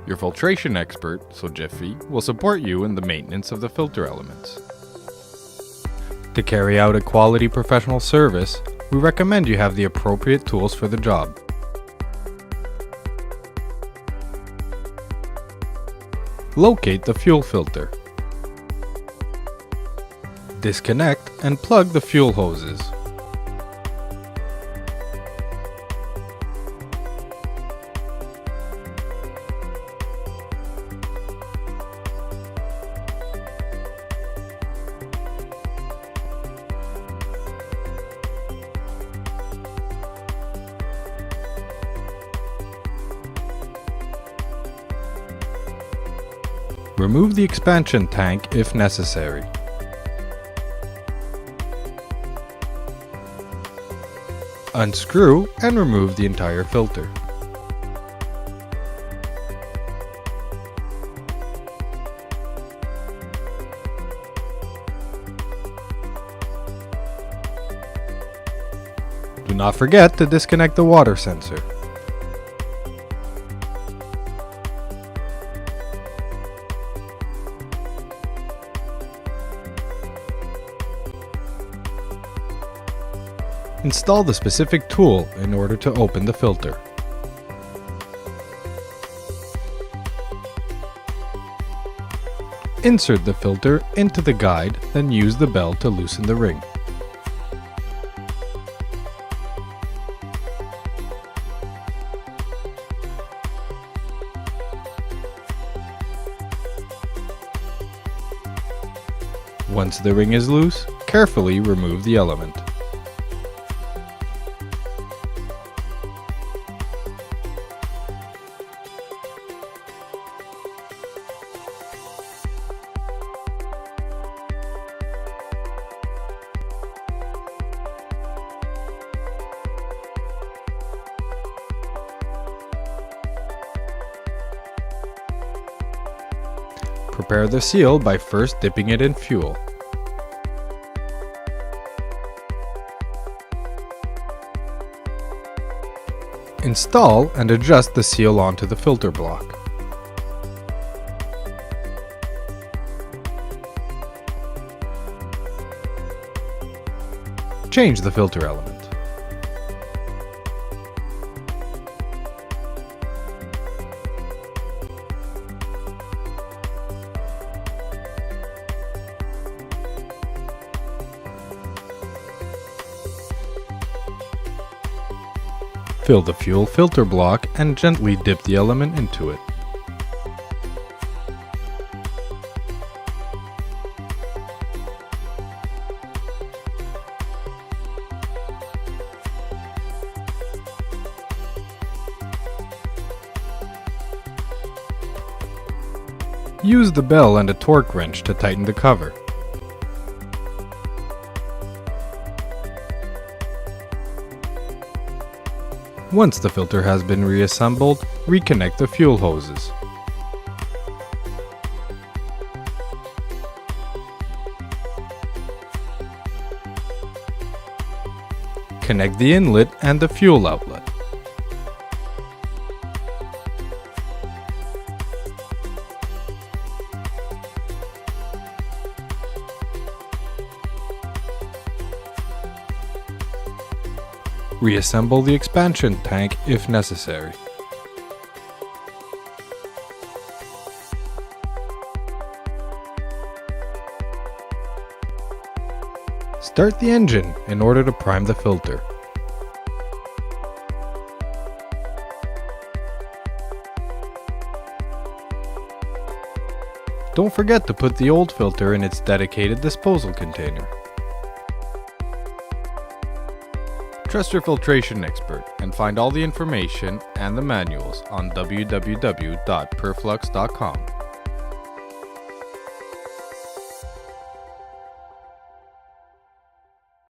Your filtration expert, so Jiffy, will support you in the maintenance of the filter elements. To carry out a quality professional service, we recommend you have the appropriate tools for the job. Locate the fuel filter. Disconnect and plug the fuel hoses. Remove the expansion tank if necessary. Unscrew and remove the entire filter. Do not forget to disconnect the water sensor. Install the specific tool in order to open the filter. Insert the filter into the guide, then use the bell to loosen the ring. Once the ring is loose, carefully remove the element. Prepare the seal by first dipping it in fuel. Install and adjust the seal onto the filter block. Change the filter element. Fill the fuel filter block and gently dip the element into it. Use the bell and a torque wrench to tighten the cover. Once the filter has been reassembled, reconnect the fuel hoses. Connect the inlet and the fuel outlet. Reassemble the expansion tank if necessary. Start the engine in order to prime the filter. Don't forget to put the old filter in its dedicated disposal container. Trust your filtration expert and find all the information and the manuals on www.purflux.com.